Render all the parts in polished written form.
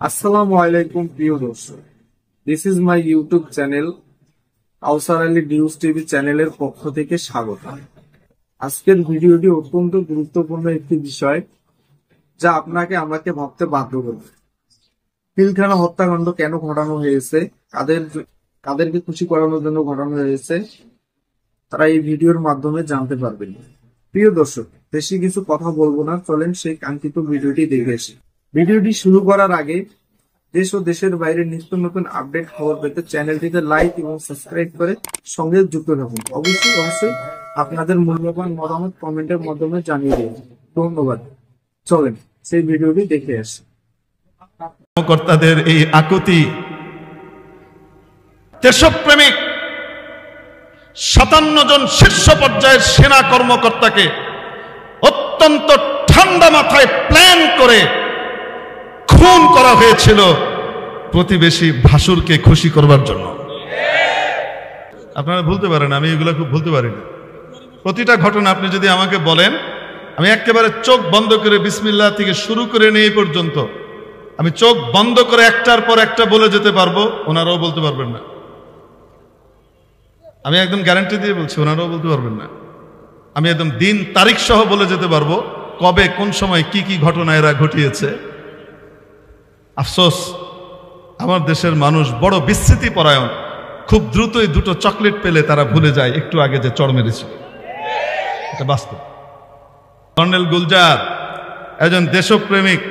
আসসালামু আলাইকুম প্রিয় দর্শক, this is my YouTube channel Kausar Ali news TV চ্যানেলের পক্ষ থেকে স্বাগত। আজকের ভিডিওটি অত্যন্ত গুরুত্বপূর্ণ একটি বিষয় যা আপনাকে আমাকে ভাবতে বাধ্য করবে। পিলখানা হত্যাকাণ্ড কেন ঘটানো হয়েছে, কাদেরকে খুশি করানোর জন্য ঘটানো হয়েছে, তারা এই ভিডিওর মাধ্যমে জানতে পারবেন। প্রিয় দর্শক, বেশি কিছু কথা বলবো না, চলেন সেই কাঙ্ক্ষিত ভিডিওটি দেখে আসি। ভিডিওটি শুরু করার আগে দেশ ও দেশের বাইরে নিত্য নতুন আপডেট খবর পেতে চ্যানেলটিতে লাইক এবং সাবস্ক্রাইব করে সঙ্গে যুক্ত থাকুন। অবশ্যই আপনাদের মূল্যবান মতামত কমেন্টের মাধ্যমে জানিয়ে দিন। ধন্যবাদ। চলেন সেই ভিডিওটি দেখে আসি। কর্তাদের এই আকুতি, দেশপ্রেমিক 57 জন শীর্ষ পর্যায়ের সেনা কর্মকর্তাকে অত্যন্ত ঠান্ডা মাথায় প্ল্যান করে খুন করা হয়েছিল প্রতিবেশী ভাসুরকে খুশি করবার জন্য। আপনারা ভুলতে পারেন, আমি এগুলো খুব ভুলতে পারি না। প্রতিটা ঘটনা আপনি যদি আমাকে বলেন, আমি একেবারে চোখ বন্ধ করে বিসমিল্লাহ থেকে শুরু করে নিয়ে পর্যন্ত আমি চোখ বন্ধ করে একটার পর একটা বলে যেতে পারবো, ওনারাও বলতে পারবেন না। আমি একদম গ্যারান্টি দিয়ে বলছি, ওনারাও বলতে পারবেন না। আমি একদম দিন তারিখ সহ বলে যেতে পারবো কবে কোন সময় কি কি ঘটনা এরা ঘটিয়েছে। আফসোস, আমার দেশের মানুষ বড় বিস্মৃতি পরায়ণ। খুব দ্রুতই দুটো চকলেট পেলে তারা ভুলে যায় একটু আগে যে চড় মেরেছিল। এটা বাস্তব। কর্নেল গুলজার একজন দেশপ্রেমিক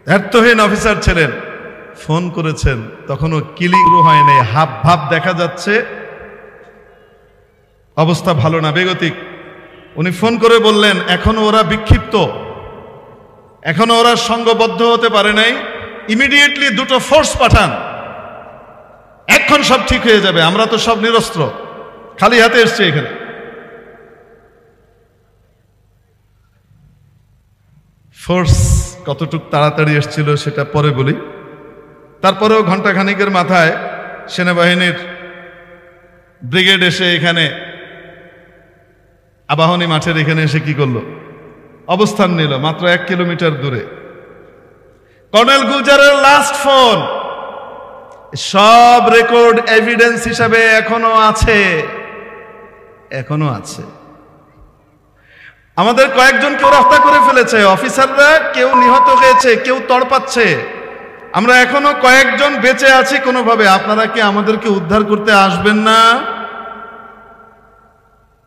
ব্যর্থহীন অফিসার ছিলেন। ফোন করেছেন, তখনও কিলিং হয়নি, হাব ভাব দেখা যাচ্ছে অবস্থা ভালো না, বেগতিক। উনি ফোন করে বললেন এখনো ওরা বিক্ষিপ্ত, এখনো ওরা সংঘবদ্ধ হতে পারে নাই, ইমিডিয়েটলি দুটো ফোর্স পাঠান, এখন সব ঠিক হয়ে যাবে। আমরা তো সব নিরস্ত্র, খালি হাতে এসছে এখানে। ফোর্স কতটুক তাড়াতাড়ি এসেছিল সেটা পরে বলি। তারপরেও ঘন্টা খানিকের মাথায় সেনাবাহিনীর ব্রিগেড এসে এখানে আবাহনী মাঠের এখানে এসে কি করলো, অবস্থান নিল মাত্র 1 কিলোমিটার দূরে। কর্নেল গুলজারের লাস্ট ফোন সব রেকর্ড এভিডেন্স হিসাবে এখনো আছে। আমাদের কয়েকজনকে হত্যা করে ফেলেছে, অফিসাররা কেউ নিহত হয়েছে, কেউ তড়পাচ্ছে, আমরা এখনো কয়েকজন বেঁচে আছি কোনোভাবে। আপনারা কি আমাদেরকে উদ্ধার করতে আসবেন না?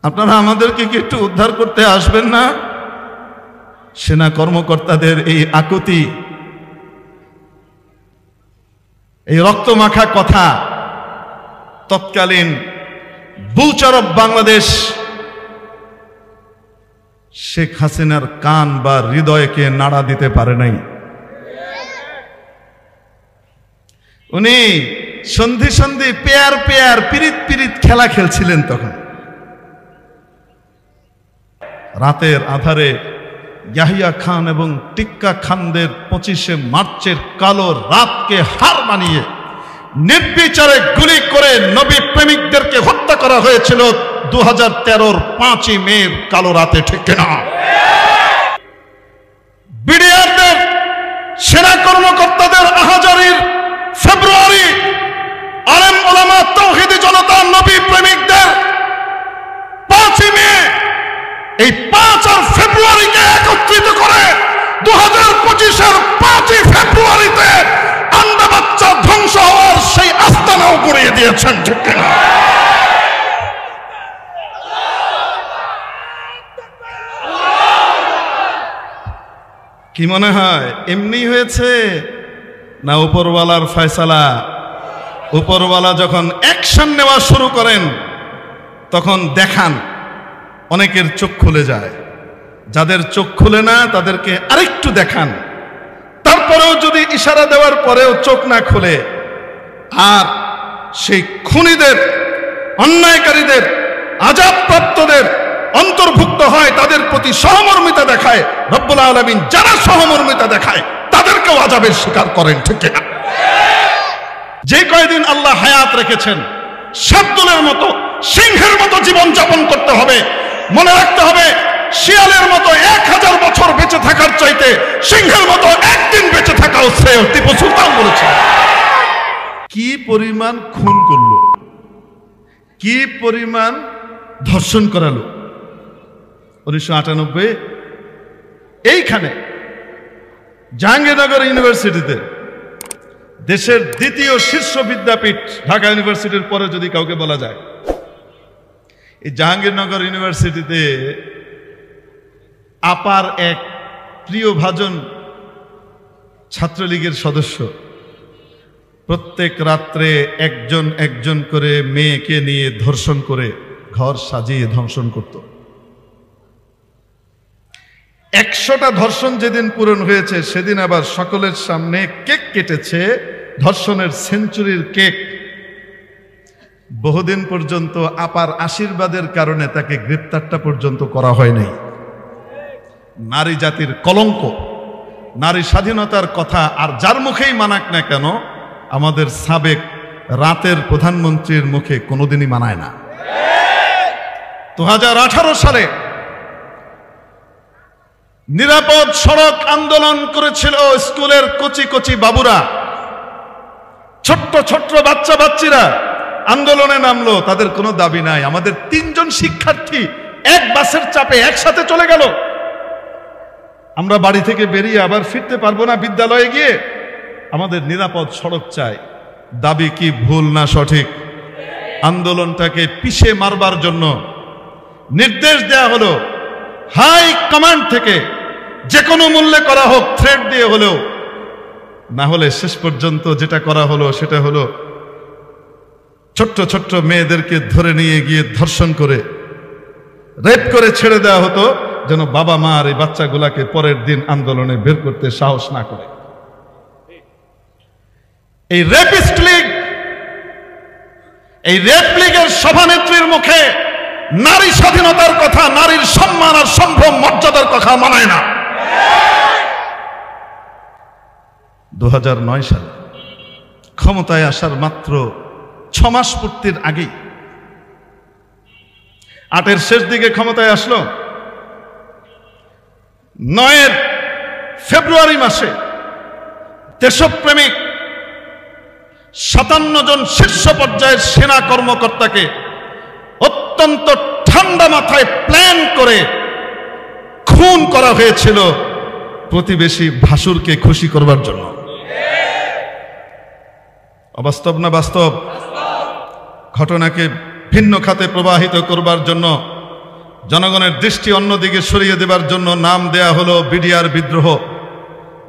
আপনারা আমাদেরকে কি একটু উদ্ধার করতে আসবেন না? সেনা কর্মকর্তাদের এই আকুতি, এই রক্তমাখা কথা তৎকালীন বুচার অফ বাংলাদেশ শেখ হাসিনার কান বা হৃদয়কে নাড়া দিতে পারে নাই। উনি সন্ধি পেয়ার পিরিত খেলা খেলছিলেন তখন। রাতের আধারে ইয়াহিয়া খান এবং টিক্কা খানদের 25শে মার্চের কালো রাতকে হার মানিয়ে নির্বিচারে গুলি করে নবী প্রেমিকদেরকে হত্যা করা হয়েছিল 2013-র 5ই মের কালো রাতে, ঠিক কিনা? বিডিআরদের সেনা কর্মকর্তাদের আহাজারির ফেব্রুয়ারি, আলেম ওলামা তাওহীদি জনতা নবী প্রেমিকদের 5ই মে, এই 5 আর ফেব্রুয়ারিকে একত্রিত করে 2025-এর 5ই ফেব্রুয়ারিতে আন্ডা বাচ্চা ধ্বংস হওয়ার সেই আস্তানাও গড়িয়ে দিয়েছেন, ঠিক কিনা? কি মনে হয় এমনি হয়েছে না উপরওয়ালার ফয়সালা? উপরওয়ালা যখন অ্যাকশন নেওয়া শুরু করেন তখন দেখান অনেকের চোখ খুলে যায়, যাদের চোখ খুলে না তাদেরকে আরেকটু দেখান, তারপরেও যদি ইশারা দেওয়ার পরেও চোখ না খুলে আর সেই খুনিদের, অন্যায়কারীদের, আযাবপ্রাপ্তদের অন্তর্ভুক্ত হয়, তাদের প্রতি সহমর্মিতা দেখায়, রব্বুল আলামিন যারা সহমর্মিতা দেখায় তাদেরকেও আযাবের শিকার করেন, ঠিক কিনা? যে কয়দিন আল্লাহ হায়াত রেখেছেন, শাবদুলের মতো, সিংহের মতো জীবন যাপন করতে হবে। মনে রাখতে হবে, শিয়ালের মতো 1000 বছর বেঁচে থাকার চাইতে সিংহের মতো একদিন বেঁচে থাকা শ্রেয় টিপু সুলতান বলেছেন। কি পরিমাণ খুন করলো, কি পরিমাণ ধর্ষণ করালো। 1998 এইখানে জাহাঙ্গীরনগর ইউনিভার্সিটিতে, দেশের দ্বিতীয় শীর্ষ বিদ্যাপীঠ ঢাকা ইউনিভার্সিটির পরে যদি কাউকে বলা যায়, এই জাহাঙ্গীরনগর ইউনিভার্সিটিতে আপার এক প্রিয়ভাজন ছাত্রলীগের সদস্য প্রত্যেক রাত্রে একজন একজন করে মেয়েকে নিয়ে ধর্ষণ করে ঘর সাজিয়ে ধর্ষণ করত। 100টা ধর্ষণ যেদিন পূরণ হয়েছে সেদিন আবার সকলের সামনে কেক কেটেছে, ধর্ষণের সেঞ্চুরির কেক। বহুদিন পর্যন্ত আপার আশীর্বাদের কারণে তাকে গ্রেপ্তারটা পর্যন্ত করা হয় নাই। নারী জাতির কলঙ্ক, নারী স্বাধীনতার কথা আর যার মুখেই মানাক না কেন, আমাদের সাবেক রাতের প্রধানমন্ত্রীর মুখে কোনোদিনই মানায় না। 2018 সালে নিরাপদ সড়ক আন্দোলন করেছিল স্কুলের কচি কচি বাবুরা, ছোট্ট ছোট্ট বাচ্চা বাচ্চিরা আন্দোলনে নামলো। তাদের কোনো দাবি নাই। আমাদের 3 জন শিক্ষার্থী এক বাসের চাপে একসাথে চলে গেল। আমরা বাড়ি থেকে বেরিয়ে আবার ফিরতে পারবো না বিদ্যালয়ে গিয়ে, আমাদের নিরাপদ সড়ক চাই। দাবি কি ভুল না সঠিক? আন্দোলনটাকে পিষে মারবার জন্য নির্দেশ দেয়া হলো হাই কমান্ড থেকে, যে কোনো মূল্যে করা হোক, থ্রেট দিয়ে হলেও। না হলে শেষ পর্যন্ত যেটা করা হলো সেটা হলো ছোট্ট ছোট্ট মেয়েদেরকে ধরে নিয়ে গিয়ে ধর্ষণ করে রেপ করে ছেড়ে দেওয়া হতো, যেন বাবা মা আর এই বাচ্চাগুলাকে পরের দিন আন্দোলনে বের করতে সাহস না করে। এই রেপিস্ট লীগ, এই রেপ লীগের সভানেত্রীর মুখে নারী স্বাধীনতার কথা, নারীর সম্মান আর সম্ভ্রম মর্যাদার কথা মানায় না। 2009 সালে ক্ষমতায় আসার মাত্র 6 মাস পূর্তির আগেই, 8-এর শেষ দিকে ক্ষমতায় আসলো। 9-এর ফেব্রুয়ারি মাসে দেশপ্রেমিক 57 জন শীর্ষ পর্যায়ের সেনা কর্মকর্তাকে অত্যন্ত ঠান্ডা মাথায় প্ল্যান করে খুন করা হয়েছিল প্রতিবেশী ভাসুরকে খুশি করবার জন্য। অবাস্তব না বাস্তব? ঘটনাকে ভিন্ন খাতে প্রবাহিত করবার জন্য, জনগণের দৃষ্টি অন্যদিকে সরিয়ে দেবার জন্য নাম দেয়া হলো বিডিআর বিদ্রোহ।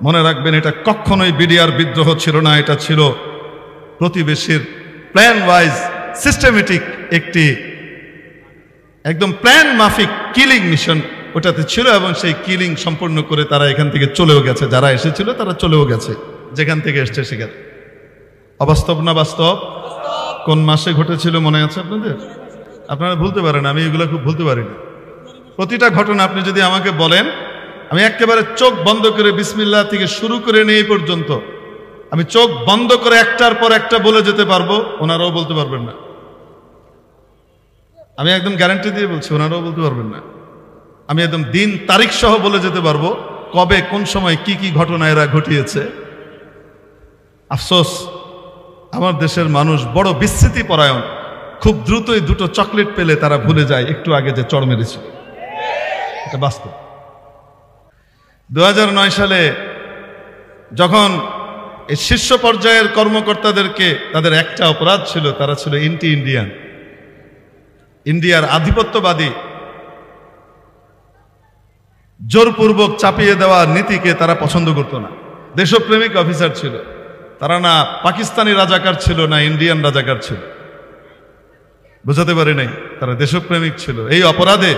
মনে রাখবেন, এটা কখনোই বিডিআর বিদ্রোহ ছিল না। এটা ছিল প্রতিবেশীর প্ল্যান ওয়াইজ সিস্টেমেটিক একটি একদম প্ল্যান মাফিক কিলিং মিশন ওটাতে ছিল, এবং সেই কিলিং সম্পূর্ণ করে তারা এখান থেকে চলেও গেছে। যারা এসেছিল তারা চলেও গেছে, যেখান থেকে এসছে সেখানে। অবাস্তব না বাস্তব? কোন মাসে ঘটেছিল মনে আছে আপনাদের? আপনারা ভুলতে পারেন, আমি এগুলো খুব ভুলতে পারি না। প্রতিটা ঘটনা আপনি যদি আমাকে বলেন, আমি একেবারে চোখ বন্ধ করে বিসমিল্লাহ থেকে শুরু করে নিয়ে এই পর্যন্ত আমি চোখ বন্ধ করে একটার পর একটা বলে যেতে পারবো, ওনারাও বলতে পারবেন না। আমি একদম গ্যারান্টি দিয়ে বলছি, ওনারাও বলতে পারবেন না। আমি একদম দিন তারিখ সহ বলে যেতে পারবো কবে কোন সময় কি কি ঘটনা এরা ঘটিয়েছে। আফসোস, আমার দেশের মানুষ বড় বিস্মৃতি পরায়ণ। খুব দ্রুতই দুটো চকলেট পেলে তারা ভুলে যায় একটু আগে যে চড় মেরেছিল। এটা বাস্তব। 2009 সালে যখন এই শীর্ষ পর্যায়ের কর্মকর্তাদেরকে, তাদের একটা অপরাধ ছিল, তারা ছিল এন্টি ইন্ডিয়ান, ইন্ডিয়ার আধিপত্যবাদী জোরপূর্বক চাপিয়ে দেওয়া নীতিকে তারা পছন্দ করত না। দেশপ্রেমিক অফিসার ছিল তারা, না পাকিস্তানি রাজাকার ছিল না ইন্ডিয়ান রাজাকার ছিল। বুঝাতে পারি নাই, তারা দেশপ্রেমিক ছিল। এই অপরাধে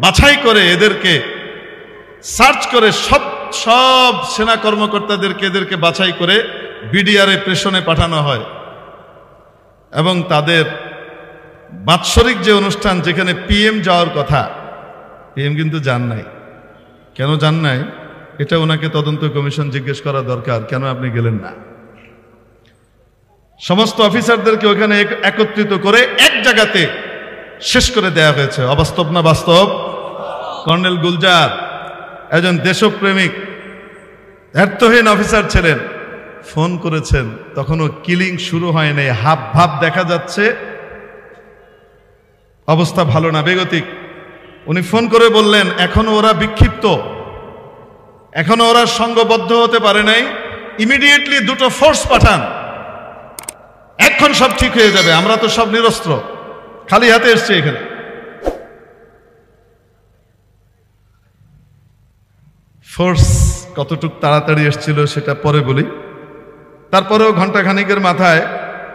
বাছাই করে এদেরকে সার্চ করে সব সেনা কর্মকর্তাদেরকে এদেরকে বাছাই করে বিডিআর প্রেষণে পাঠানো হয়, এবং তাদের বাৎসরিক যে অনুষ্ঠান যেখানে পিএম যাওয়ার কথা, পিএম কিন্তু যান নাই। কেন যান নাই এটা ওনাকে তদন্ত কমিশন জিজ্ঞেস করা দরকার, কেন আপনি গেলেন না। সমস্ত অফিসারদেরকে ওখানে একত্রিত করে এক জায়গাতে শেষ করে দেয়া হয়েছে। অবাস্তব না বাস্তব? কর্নেল গুলজার একজন দেশপ্রেমিক, দায়িত্বহীন অফিসার ছিলেন, ফোন করেছেন, তখনও কিলিং শুরু হয়নি, হাব ভাব দেখা যাচ্ছে অবস্থা ভালো না, বেগতিক। উনি ফোন করে বললেন এখনো ওরা বিক্ষিপ্ত, এখনো ওরা সংঘবদ্ধ হতে পারে নাই, ইমিডিয়েটলি দুটো ফোর্স পাঠান, এখন সব ঠিক হয়ে যাবে, আমরা তো সব নিরস্ত্র, খালি হাতে এসছে এখানে। ফোর্স কতটুক তাড়াতাড়ি এসেছিল সেটা পরে বলি। তারপরেও ঘন্টা খানিকের মাথায়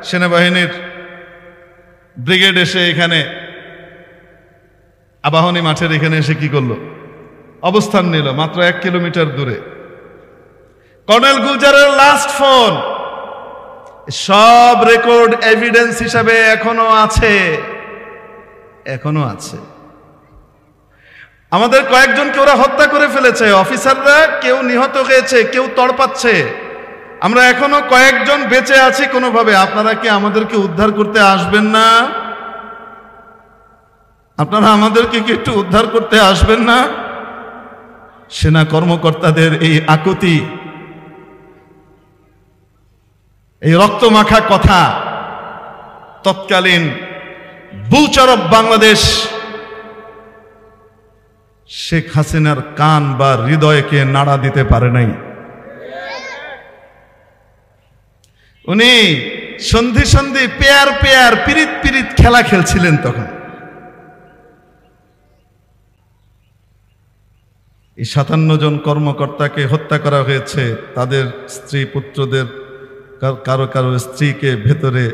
সেনাবাহিনীর ব্রিগেড এসে এখানে আবাহনী মাঠের এখানে এসে কি করলো, অবস্থান নিল মাত্র 1 কিলোমিটার দূরে। কর্নেল গুলজারের লাস্ট ফোন সব রেকর্ড এভিডেন্স হিসাবে এখনো আছে, এখনো আছে। আমাদের কয়েকজনকে ওরা হত্যা করে ফেলেছে, অফিসাররা কেউ নিহত হয়েছে, কেউ তড়পাচ্ছে, আমরা এখনো কয়েকজন বেঁচে আছি কোনোভাবে। আপনারা কি আমাদেরকে উদ্ধার করতে আসবেন না? আপনারা আমাদেরকে কি একটু উদ্ধার করতে আসবেন না? সেনা কর্মকর্তাদের এই আকুতি, এই রক্তমাখা কথা তৎকালীন বুচার অফ বাংলাদেশ শেখ হাসিনার কান বা হৃদয়কে নাড়া দিতে পারে নাই। উনি সন্ধি সন্ধি পেয়ার পেয়ার পিরিত পিরিত খেলা খেলছিলেন তখন। এই 57 জন কর্মকর্তাকে হত্যা করা হয়েছে, তাদের স্ত্রী পুত্রদের কারো কারো স্ত্রীকে ভেতরে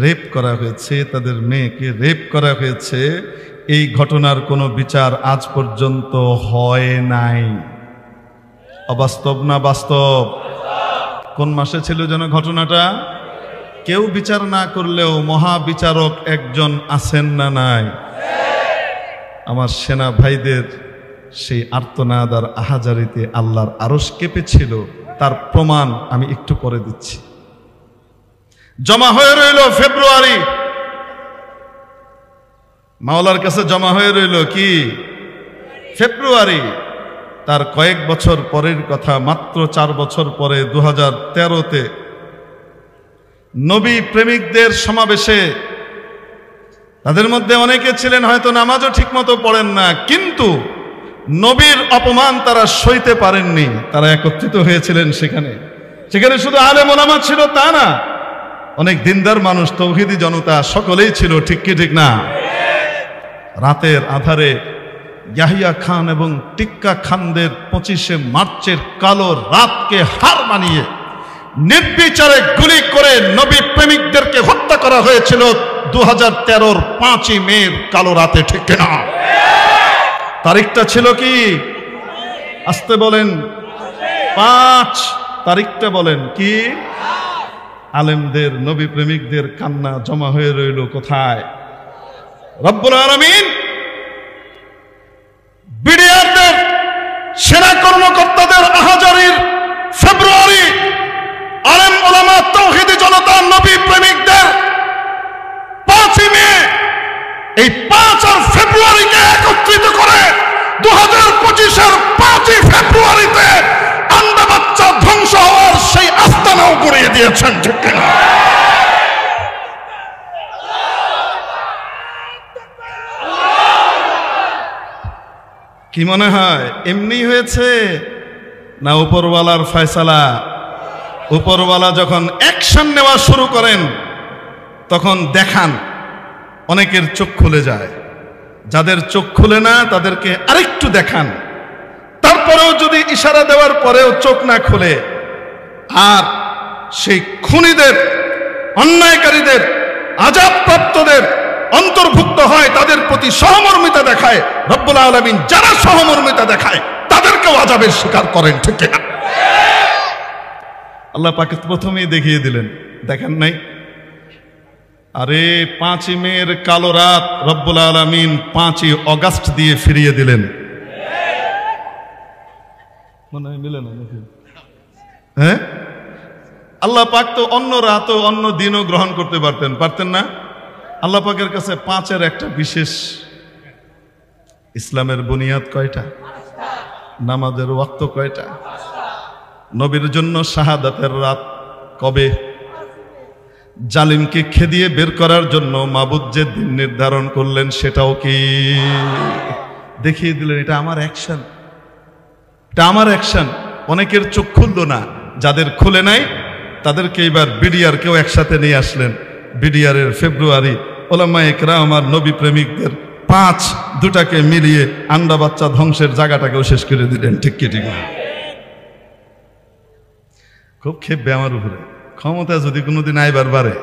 রেপ করা হয়েছে, তাদের মেয়েকে রেপ করা হয়েছে। এই ঘটনার কোনো বিচার আজ পর্যন্ত হয় নাই। অবাস্তব না বাস্তব? কোন মাসে ছিল যেন ঘটনাটা? কেউ বিচার না করলেও মহাবিচারক একজন আছেন না নাই? আমার সেনা ভাইদের সেই আর্তনাদ আর আহাজারিতে আল্লাহর আরশ কেঁপেছিল, তার প্রমাণ আমি একটু পরে দিচ্ছি। জমা হয়ে রইল ফেব্রুয়ারি, মাওলার কাছে জমা হয়ে রইল কি ফেব্রুয়ারি। তার কয়েক বছর পরের কথা, মাত্র 4 বছর পরে 2013-তে নবী প্রেমিকদের সমাবেশে, তাদের মধ্যে অনেকে ছিলেন হয়তো নামাজও ঠিকমতো পড়েন না, কিন্তু নবীর অপমান তারা সইতে পারেননি, তারা একত্রিত হয়েছিলেন সেখানে। সেখানে শুধু আলেম ওলামা ছিল তা না, অনেক দিনদার মানুষ, তৌহিদি জনতা সকলেই ছিল, ঠিক কি ঠিক না? রাতের আধারে ইয়াহিয়া খান এবং টিক্কা খানদের 25শে মার্চের কালো রাতকে হার মানিয়ে নির্বিচারে গুলি করে নবী প্রেমিকদেরকে হত্যা করা হয়েছিল 2013-র 5ই মের কালো রাতে, ঠিক কিনা? তারিখটা ছিল কি? আসতে বলেন, 5 তারিখটা বলেন কি? আলেমদের, নবী প্রেমিকদের কান্না জমা হয়ে রইল কোথায়? রব্বুল আলামিন বিডিআরদের, সেনা কর্মকর্তাদের আহাজারির ফেব্রুয়ারি, আলেম ওলামা তাওহীদি জনতা নবী প্রেমিকদের 5ই মে, এই 5 আর ফেব্রুয়ারিকে একত্রিত করে 2025-এর 5ই ফেব্রুয়ারিতে আন্ডা বাচ্চা ধ্বংস হওয়ার সেই আস্তানাও গড়িয়ে দিয়েছেন, ঠিক কিনা? কি মনে হয় এমনি হয়েছে না উপরওয়ালার ফয়সালা? উপরওয়ালা যখন অ্যাকশন নেওয়া শুরু করেন তখন দেখান অনেকের চোখ খুলে যায়, যাদের চোখ খুলে না তাদেরকে আরেকটু দেখান, তারপরেও যদি ইশারা দেওয়ার পরেও চোখ না খুলে, আর সেই খুনিদের, অন্যায়কারীদের, আযাবপ্রাপ্তদের অন্তর্ভুক্ত হয়, তাদের প্রতি সহমর্মিতা দেখায়, রব্বুল আলামিন যারা সহমর্মিতা দেখায় তাদেরকেও আযাবের শিকার করেন, ঠিক কিনা? আল্লাহ পাক প্রথমেই দেখিয়ে দিলেন, দেখেন নাই? আরে 5ই মের কালো রাত রব্বুল আলামিন 5ই অগাস্ট দিয়ে ফিরিয়ে দিলেন। মনে হয় মিলে না নাকি? হ্যাঁ, আল্লাহ পাক তো অন্য রাতও অন্য দিনও গ্রহণ করতে পারতেন না? আল্লাহ পাকের কাছে 5-এর একটা বিশেষ। ইসলামের বুনিয়াদ কয়টা? নামাজের ওয়াক্ত কয়টা? নবীর জন্য শাহাদাতের রাত কবে? জালিমকে খেদিয়ে বের করার জন্য মাবুদ যে দিন নির্ধারণ করলেন সেটাও কি দেখিয়ে দিলেন। এটা আমার অ্যাকশন, এটা আমার অ্যাকশন। অনেকের চোখ খুলল না, যাদের খুলে নাই তাদেরকে এবার বিডিআর কেউ একসাথে নিয়ে আসলেন। বিডিআরের ফেব্রুয়ারি ওলামায়ে কেরাম আর নবী প্রেমিকদের 5-2টাকে মিলিয়ে আন্ডা বাচ্চা ধ্বংসের জায়গাটাকেও শেষ করে দিলেন। ঠিক কি ঠিক? খুব খেপবে আমার উপরে। ক্ষমতা যদি কোনোদিন আইবার বাড়ে,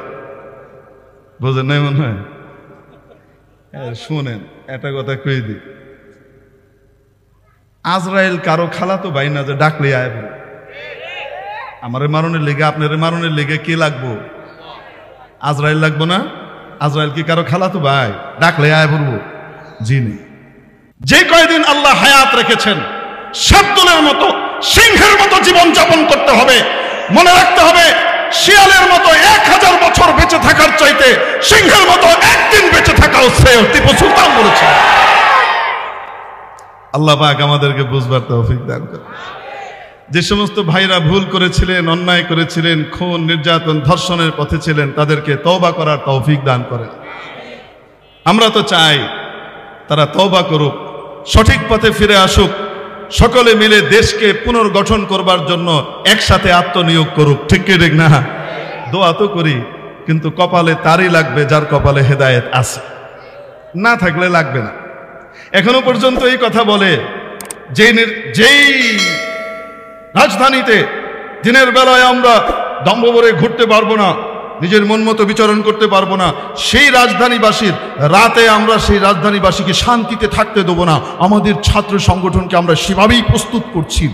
বোঝেন নাই মনে হয়? শুনেন একটা কথা কই দি, আজরাইল কারো খালাতো ভাই না যে ডাকলে আয়। আমারে মারণের লেগে আপনার মারণের লেগে কে লাগবো? আজরাইল লাগবো না? আজরাইল কি কারো খালাতো ভাই? ডাকলে আয় বলবো? জি নেই। যে কয়দিন আল্লাহ হায়াত রেখেছেন শাবদুলের মতো সিংহের মতো জীবন যাপন করতে হবে। মনে রাখতে হবে শিয়ালের মতো 1000 বছর বেঁচে থাকার চাইতে সিংহের মতো একদিন বেঁচে থাকাও শ্রেয়। টিপু সুলতান বলেছেন। আল্লাহ পাক আমাদেরকে বুঝবার তৌফিক দান করেন। যে সমস্ত ভাইরা ভুল করেছিলেন, অন্যায় করেছিলেন, খুন, নির্যাতন, ধর্ষণের পথে ছিলেন, তাদেরকে তওবা করার তৌফিক দান করেন। আমরা তো চাই তারা তওবা করুক, সঠিক পথে ফিরে আসুক, সকলে মিলে দেশকে পুনর্গঠন করবার জন্য একসাথে আত্মনিয়োগ করুক। ঠিক কি ঠিক না? দোয়া তো করি, কিন্তু কপালে তারই লাগবে যার কপালে হেদায়েত আছে, না থাকলে লাগবে না। এখনো পর্যন্ত এই কথা বলে যেই রাজধানীতে দিনের বেলায় আমরা দম্ভ ভরে ঘুরতে পারবো না, নিজের মন মতো বিচরণ করতে পারবো না, সেই রাজধানীবাসীর রাতে আমরা সেই রাজধানীবাসীকে শান্তিতে থাকতে দেবো না। আমাদের ছাত্র সংগঠনকে আমরা সেভাবেই প্রস্তুত করছি।